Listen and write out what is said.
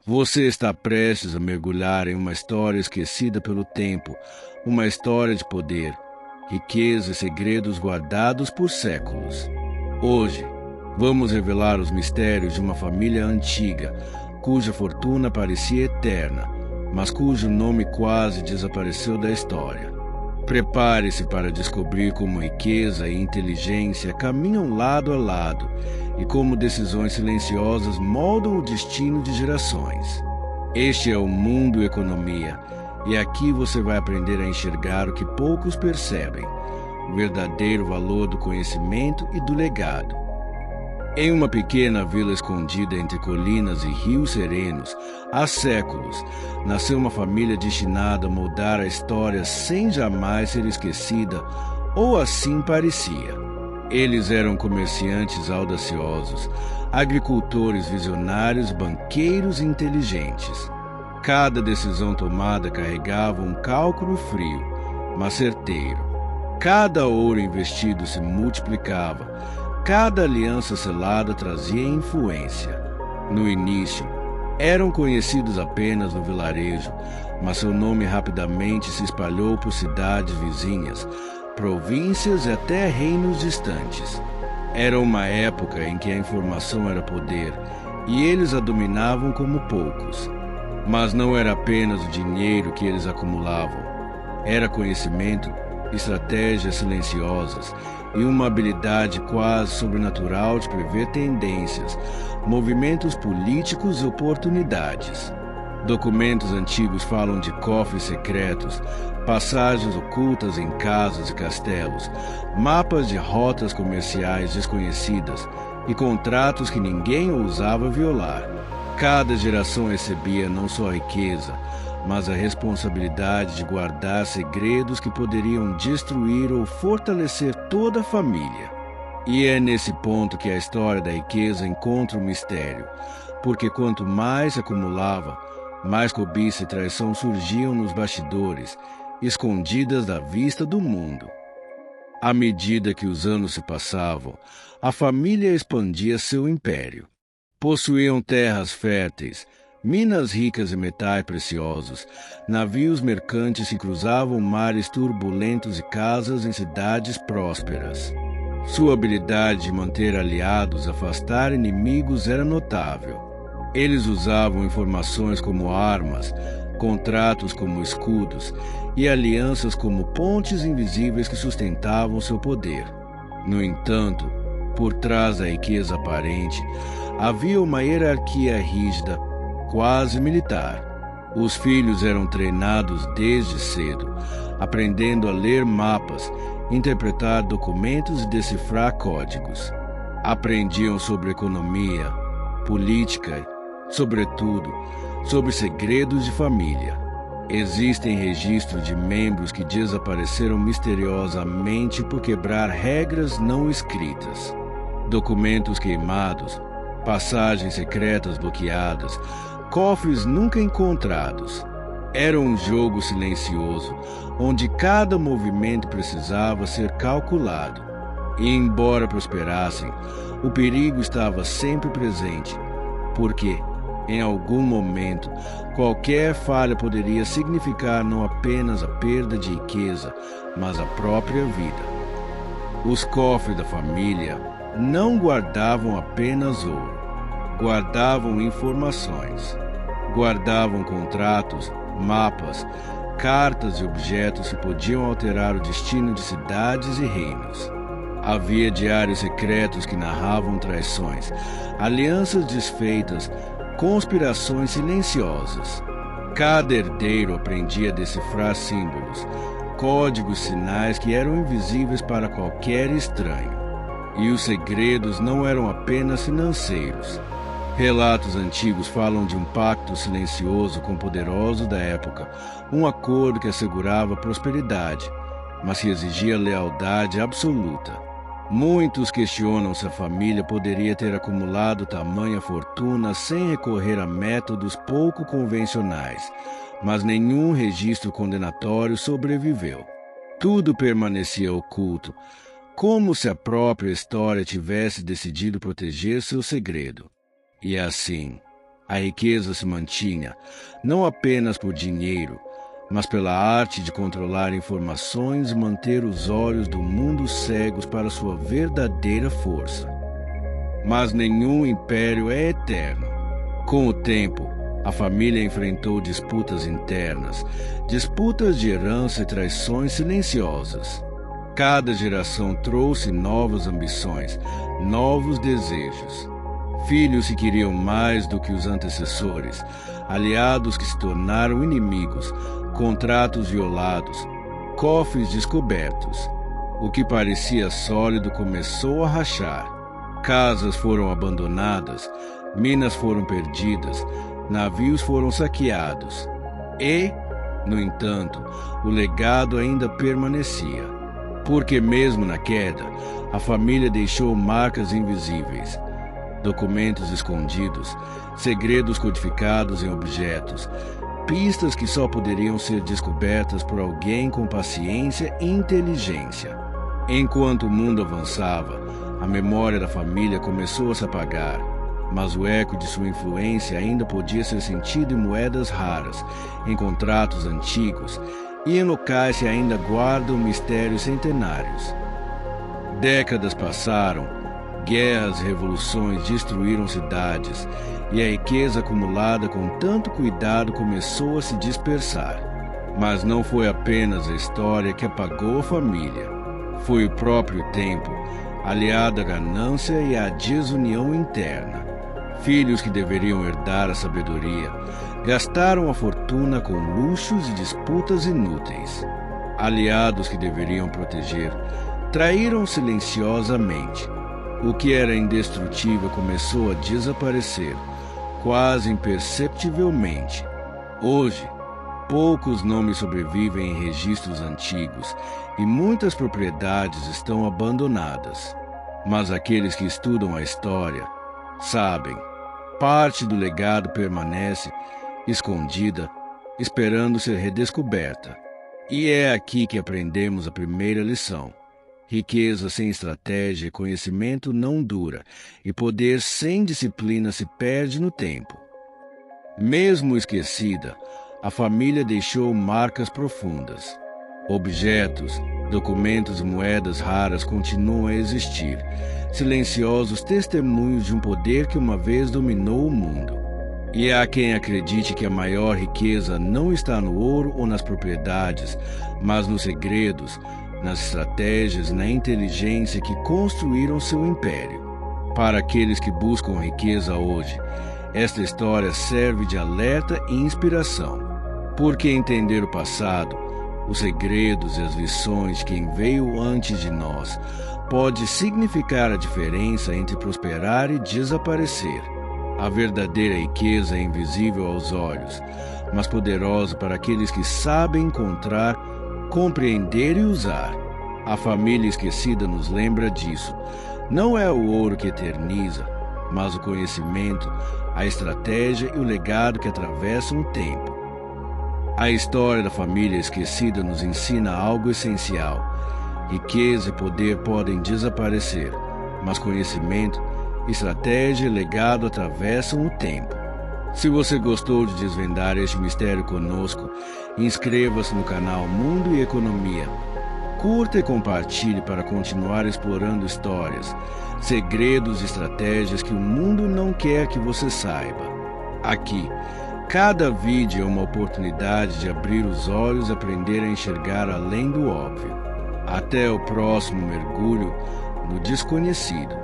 Você está prestes a mergulhar em uma história esquecida pelo tempo, uma história de poder, riqueza e segredos guardados por séculos. Hoje, vamos revelar os mistérios de uma família antiga, cuja fortuna parecia eterna, mas cujo nome quase desapareceu da história. Prepare-se para descobrir como riqueza e inteligência caminham lado a lado e como decisões silenciosas moldam o destino de gerações. Este é o Mundo Economia, e aqui você vai aprender a enxergar o que poucos percebem, o verdadeiro valor do conhecimento e do legado. Em uma pequena vila escondida entre colinas e rios serenos, há séculos, nasceu uma família destinada a moldar a história sem jamais ser esquecida, ou assim parecia. Eles eram comerciantes audaciosos, agricultores visionários, banqueiros inteligentes. Cada decisão tomada carregava um cálculo frio, mas certeiro. Cada ouro investido se multiplicava. Cada aliança selada trazia influência. No início, eram conhecidos apenas no vilarejo, mas seu nome rapidamente se espalhou por cidades vizinhas, províncias e até reinos distantes. Era uma época em que a informação era poder, e eles a dominavam como poucos. Mas não era apenas o dinheiro que eles acumulavam. Era conhecimento, estratégias silenciosas e uma habilidade quase sobrenatural de prever tendências, movimentos políticos e oportunidades. Documentos antigos falam de cofres secretos, passagens ocultas em casas e castelos, mapas de rotas comerciais desconhecidas e contratos que ninguém ousava violar. Cada geração recebia não só a riqueza, mas a responsabilidade de guardar segredos que poderiam destruir ou fortalecer toda a família. E é nesse ponto que a história da riqueza encontra um mistério, porque quanto mais se acumulava, mais cobiça e traição surgiam nos bastidores, escondidas da vista do mundo. À medida que os anos se passavam, a família expandia seu império. Possuíam terras férteis, minas ricas em metais preciosos, navios mercantes que cruzavam mares turbulentos e casas em cidades prósperas. Sua habilidade de manter aliados e afastar inimigos era notável. Eles usavam informações como armas, contratos como escudos e alianças como pontes invisíveis que sustentavam seu poder. No entanto, por trás da riqueza aparente, havia uma hierarquia rígida, quase militar. Os filhos eram treinados desde cedo, aprendendo a ler mapas, interpretar documentos e decifrar códigos. Aprendiam sobre economia, política, sobretudo, sobre segredos de família. Existem registros de membros que desapareceram misteriosamente por quebrar regras não escritas. Documentos queimados, passagens secretas bloqueadas, cofres nunca encontrados. Era um jogo silencioso, onde cada movimento precisava ser calculado. E embora prosperassem, o perigo estava sempre presente, porque, em algum momento, qualquer falha poderia significar não apenas a perda de riqueza, mas a própria vida. Os cofres da família não guardavam apenas ouro, guardavam informações, guardavam contratos, mapas, cartas e objetos que podiam alterar o destino de cidades e reinos. Havia diários secretos que narravam traições, alianças desfeitas, conspirações silenciosas. Cada herdeiro aprendia a decifrar símbolos, códigos, sinais que eram invisíveis para qualquer estranho. E os segredos não eram apenas financeiros. Relatos antigos falam de um pacto silencioso com poderosos da época, um acordo que assegurava prosperidade, mas que exigia lealdade absoluta. Muitos questionam se a família poderia ter acumulado tamanha fortuna sem recorrer a métodos pouco convencionais, mas nenhum registro condenatório sobreviveu. Tudo permanecia oculto, como se a própria história tivesse decidido proteger seu segredo. E assim, A riqueza se mantinha, não apenas por dinheiro, mas pela arte de controlar informações e manter os olhos do mundo cegos para sua verdadeira força. Mas nenhum império é eterno. Com o tempo, a família enfrentou disputas internas, disputas de herança e traições silenciosas. Cada geração trouxe novas ambições, novos desejos. Filhos que queriam mais do que os antecessores, aliados que se tornaram inimigos, contratos violados, cofres descobertos. O que parecia sólido começou a rachar. Casas foram abandonadas, minas foram perdidas, navios foram saqueados. E, no entanto, o legado ainda permanecia. Porque mesmo na queda, a família deixou marcas invisíveis. Documentos escondidos, segredos codificados em objetos, pistas que só poderiam ser descobertas por alguém com paciência e inteligência. Enquanto o mundo avançava, a memória da família começou a se apagar, mas o eco de sua influência ainda podia ser sentido em moedas raras, em contratos antigos e em locais que ainda guardam mistérios centenários. Décadas passaram. Guerras e revoluções destruíram cidades, e a riqueza acumulada com tanto cuidado começou a se dispersar. Mas não foi apenas a história que apagou a família. Foi o próprio tempo, aliado à ganância e à desunião interna. Filhos que deveriam herdar a sabedoria, gastaram a fortuna com luxos e disputas inúteis. Aliados que deveriam proteger, traíram silenciosamente. O que era indestrutível começou a desaparecer, quase imperceptivelmente. Hoje, poucos nomes sobrevivem em registros antigos e muitas propriedades estão abandonadas. Mas aqueles que estudam a história sabem, parte do legado permanece escondida, esperando ser redescoberta. E é aqui que aprendemos a primeira lição. Riqueza sem estratégia e conhecimento não dura, e poder sem disciplina se perde no tempo. Mesmo esquecida, a família deixou marcas profundas. Objetos, documentos e moedas raras continuam a existir, silenciosos testemunhos de um poder que uma vez dominou o mundo. E há quem acredite que a maior riqueza não está no ouro ou nas propriedades, mas nos segredos, nas estratégias e na inteligência que construíram seu império. Para aqueles que buscam riqueza hoje, esta história serve de alerta e inspiração. Porque entender o passado, os segredos e as lições de quem veio antes de nós, pode significar a diferença entre prosperar e desaparecer. A verdadeira riqueza é invisível aos olhos, mas poderosa para aqueles que sabem encontrar, compreender e usar. A família esquecida nos lembra disso. Não é o ouro que eterniza, mas o conhecimento, a estratégia e o legado que atravessam o tempo. A história da família esquecida nos ensina algo essencial. Riqueza e poder podem desaparecer, mas conhecimento, estratégia e legado atravessam o tempo. Se você gostou de desvendar este mistério conosco, inscreva-se no canal Mundo e Economia. Curta e compartilhe para continuar explorando histórias, segredos e estratégias que o mundo não quer que você saiba. Aqui, cada vídeo é uma oportunidade de abrir os olhos e aprender a enxergar além do óbvio. Até o próximo mergulho no desconhecido.